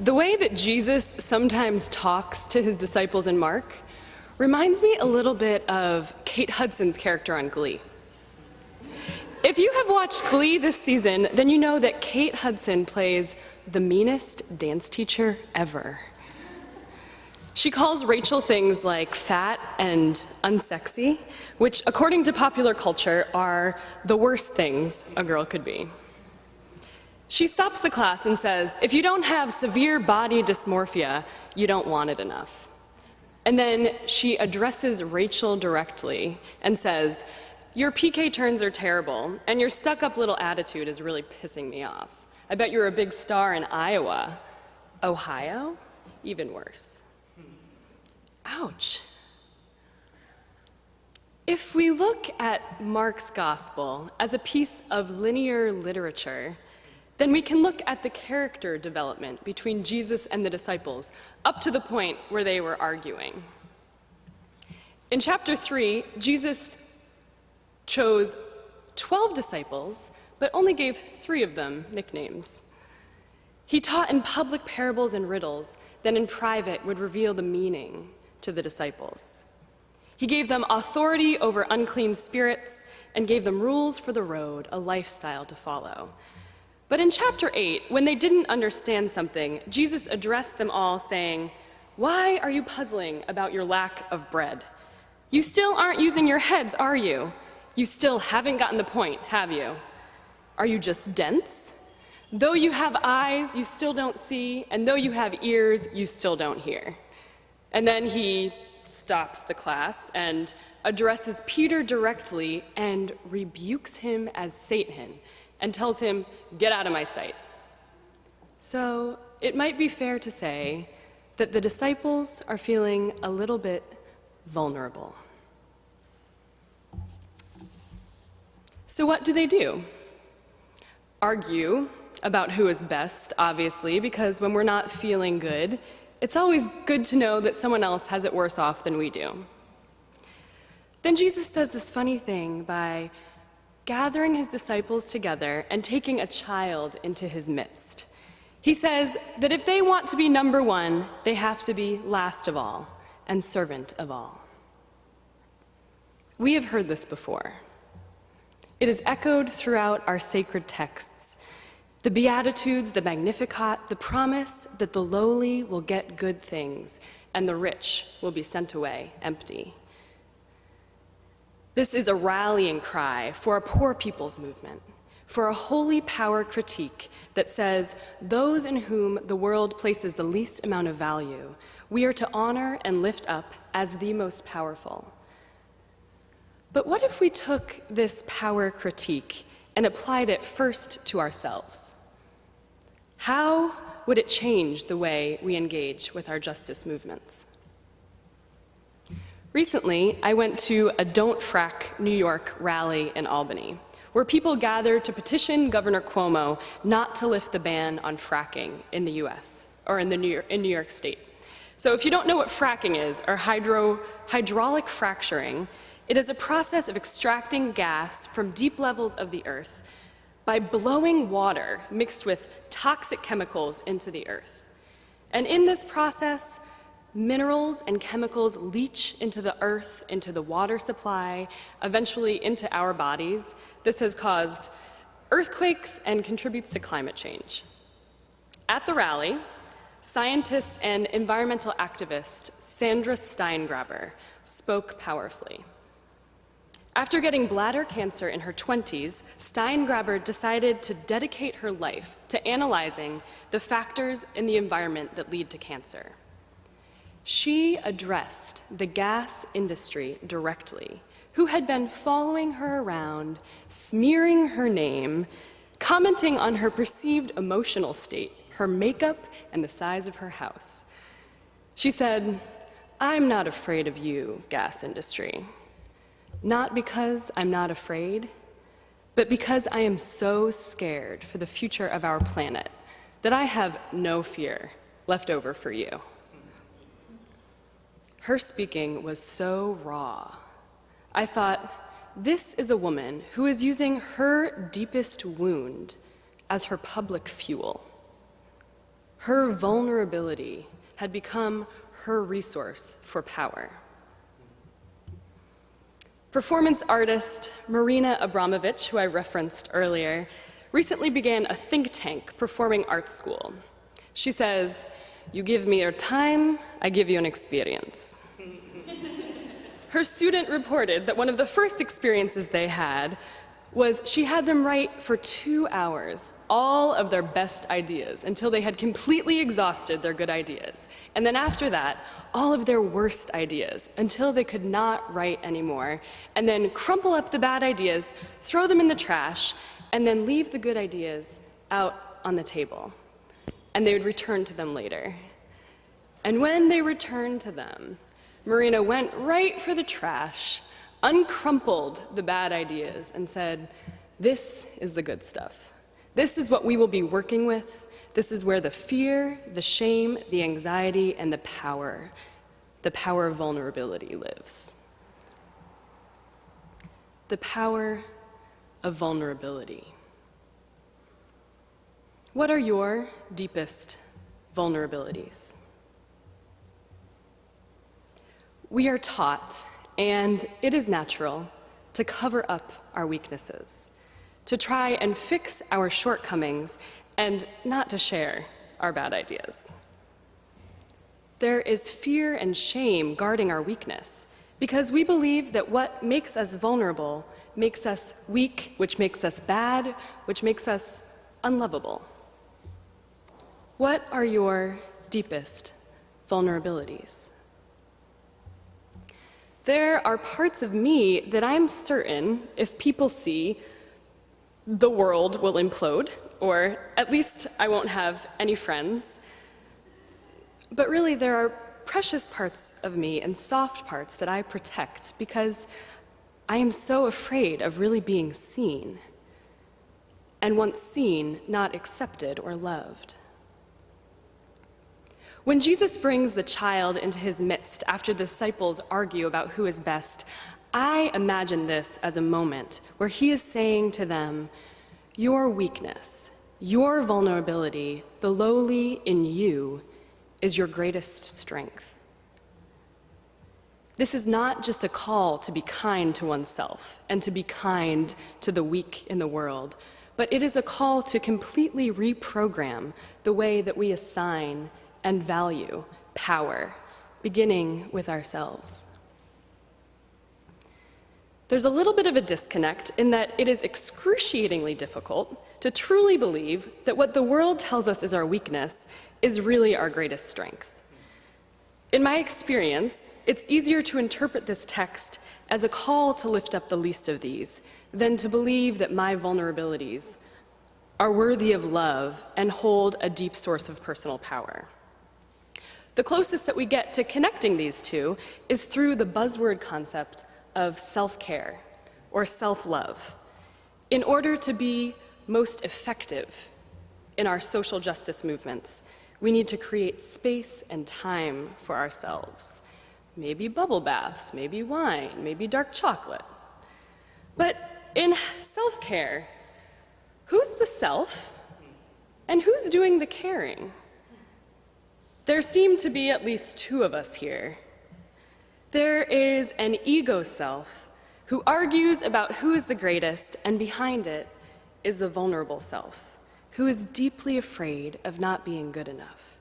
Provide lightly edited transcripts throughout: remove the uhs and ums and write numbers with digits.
The way that Jesus sometimes talks to his disciples in Mark reminds me a little bit of Kate Hudson's character on Glee. If you have watched Glee this season, then you know that Kate Hudson plays the meanest dance teacher ever. She calls Rachel things like fat and unsexy, which, according to popular culture, are the worst things a girl could be. She stops the class and says, if you don't have severe body dysmorphia, you don't want it enough. And then she addresses Rachel directly and says, your PK turns are terrible, and your stuck-up little attitude is really pissing me off. I bet you're a big star in Iowa. Ohio? Even worse. Ouch. If we look at Mark's gospel as a piece of linear literature, then we can look at the character development between Jesus and the disciples up to the point where they were arguing. In chapter 3, Jesus chose 12 disciples, but only gave 3 of them nicknames. He taught in public parables and riddles, then in private would reveal the meaning to the disciples. He gave them authority over unclean spirits and gave them rules for the road, a lifestyle to follow. But in chapter 8, when they didn't understand something, Jesus addressed them all saying, why are you puzzling about your lack of bread? You still aren't using your heads, are you? You still haven't gotten the point, have you? Are you just dense? Though you have eyes, you still don't see, and though you have ears, you still don't hear. And then he stops the class and addresses Peter directly and rebukes him as Satan and tells him, get out of my sight. So it might be fair to say that the disciples are feeling a little bit vulnerable. So what do? Argue about who is best, obviously, because when we're not feeling good, it's always good to know that someone else has it worse off than we do. Then Jesus does this funny thing by gathering his disciples together and taking a child into his midst. He says that if they want to be number one, they have to be last of all and servant of all. We have heard this before. It is echoed throughout our sacred texts. The Beatitudes, the Magnificat, the promise that the lowly will get good things and the rich will be sent away empty. This is a rallying cry for a poor people's movement, for a holy power critique that says, those in whom the world places the least amount of value, we are to honor and lift up as the most powerful. But what if we took this power critique and applied it first to ourselves? How would it change the way we engage with our justice movements? Recently, I went to a Don't Frack New York rally in Albany, where people gathered to petition Governor Cuomo not to lift the ban on fracking in the US, or in New York State. So if you don't know what fracking is, or hydraulic fracturing, it is a process of extracting gas from deep levels of the earth by blowing water mixed with toxic chemicals into the earth. And in this process, minerals and chemicals leach into the earth, into the water supply, eventually into our bodies. This has caused earthquakes and contributes to climate change. At the rally, scientist and environmental activist Sandra Steingraber spoke powerfully. After getting bladder cancer in her 20s, Steingraber decided to dedicate her life to analyzing the factors in the environment that lead to cancer. She addressed the gas industry directly, who had been following her around, smearing her name, commenting on her perceived emotional state, her makeup, and the size of her house. She said, I'm not afraid of you, gas industry. Not because I'm not afraid, but because I am so scared for the future of our planet that I have no fear left over for you. Her speaking was so raw. I thought, this is a woman who is using her deepest wound as her public fuel. Her vulnerability had become her resource for power. Performance artist Marina Abramovich, who I referenced earlier, recently began a think tank performing arts school. She says, "You give me your time, I give you an experience." Her student reported that one of the first experiences they had was she had them write for 2 hours all of their best ideas until they had completely exhausted their good ideas. And then after that, all of their worst ideas until they could not write anymore. And then crumple up the bad ideas, throw them in the trash, and then leave the good ideas out on the table. And they would return to them later. And when they returned to them, Marina went right for the trash, uncrumpled the bad ideas, and said, "This is the good stuff. This is what we will be working with. This is where the fear, the shame, the anxiety, and the power of vulnerability lives." The power of vulnerability. What are your deepest vulnerabilities? We are taught, and it is natural, to cover up our weaknesses, to try and fix our shortcomings, and not to share our bad ideas. There is fear and shame guarding our weakness, because we believe that what makes us vulnerable makes us weak, which makes us bad, which makes us unlovable. What are your deepest vulnerabilities? There are parts of me that I'm certain, if people see, the world will implode, or at least I won't have any friends. But really, there are precious parts of me and soft parts that I protect because I am so afraid of really being seen, and once seen, not accepted or loved. When Jesus brings the child into his midst after the disciples argue about who is best, I imagine this as a moment where he is saying to them, "Your weakness, your vulnerability, the lowly in you, is your greatest strength." This is not just a call to be kind to oneself and to be kind to the weak in the world, but it is a call to completely reprogram the way that we assign and value power, beginning with ourselves. There's a little bit of a disconnect in that it is excruciatingly difficult to truly believe that what the world tells us is our weakness is really our greatest strength. In my experience, it's easier to interpret this text as a call to lift up the least of these than to believe that my vulnerabilities are worthy of love and hold a deep source of personal power. The closest that we get to connecting these two is through the buzzword concept of self-care or self-love. In order to be most effective in our social justice movements, we need to create space and time for ourselves. Maybe bubble baths, maybe wine, maybe dark chocolate. But in self-care, who's the self and who's doing the caring? There seem to be at least two of us here. There is an ego self who argues about who is the greatest, and behind it is the vulnerable self who is deeply afraid of not being good enough.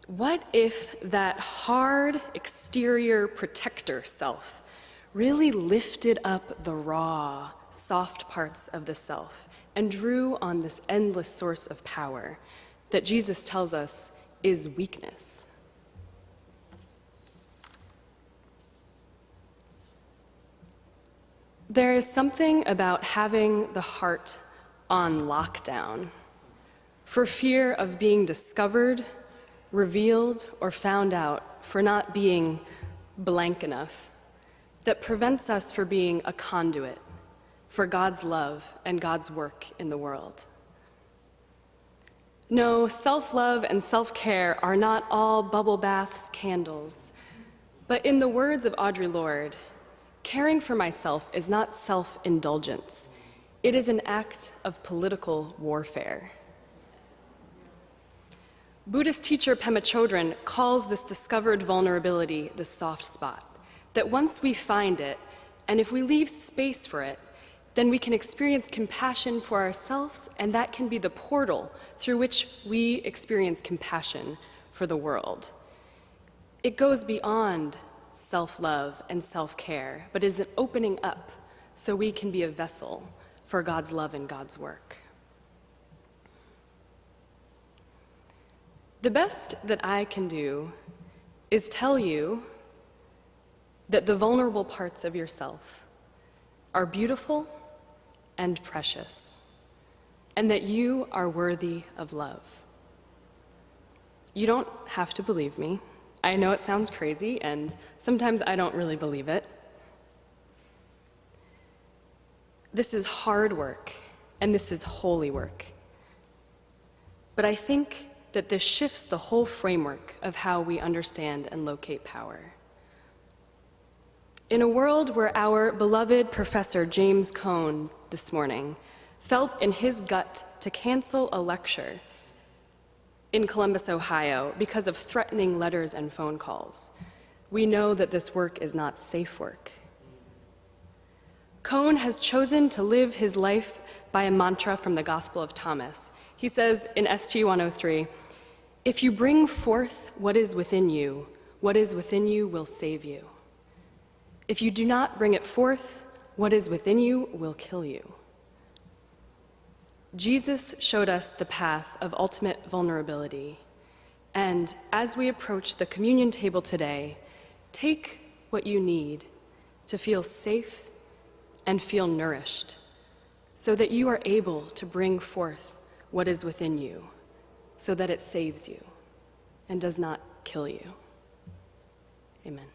What if that hard exterior protector self really lifted up the raw, soft parts of the self and drew on this endless source of power that Jesus tells us is weakness? There is something about having the heart on lockdown for fear of being discovered, revealed, or found out for not being blank enough that prevents us from being a conduit for God's love and God's work in the world. No, self-love and self-care are not all bubble baths, candles, but in the words of Audre Lorde, caring for myself is not self-indulgence. It is an act of political warfare. Buddhist teacher Pema Chodron calls this discovered vulnerability the soft spot, that once we find it, and if we leave space for it, then we can experience compassion for ourselves, and that can be the portal through which we experience compassion for the world. It goes beyond self-love and self-care, but is an opening up so we can be a vessel for God's love and God's work. The best that I can do is tell you that the vulnerable parts of yourself are beautiful and precious, and that you are worthy of love. You don't have to believe me. I know it sounds crazy, and sometimes I don't really believe it. This is hard work, and this is holy work. But I think that this shifts the whole framework of how we understand and locate power. In a world where our beloved Professor James Cone this morning felt in his gut to cancel a lecture in Columbus, Ohio, because of threatening letters and phone calls, we know that this work is not safe work. Cone has chosen to live his life by a mantra from the Gospel of Thomas. He says in ST 103, "If you bring forth what is within you will save you. If you do not bring it forth, what is within you will kill you." Jesus showed us the path of ultimate vulnerability, and as we approach the communion table today, take what you need to feel safe and feel nourished, so that you are able to bring forth what is within you, so that it saves you and does not kill you. Amen.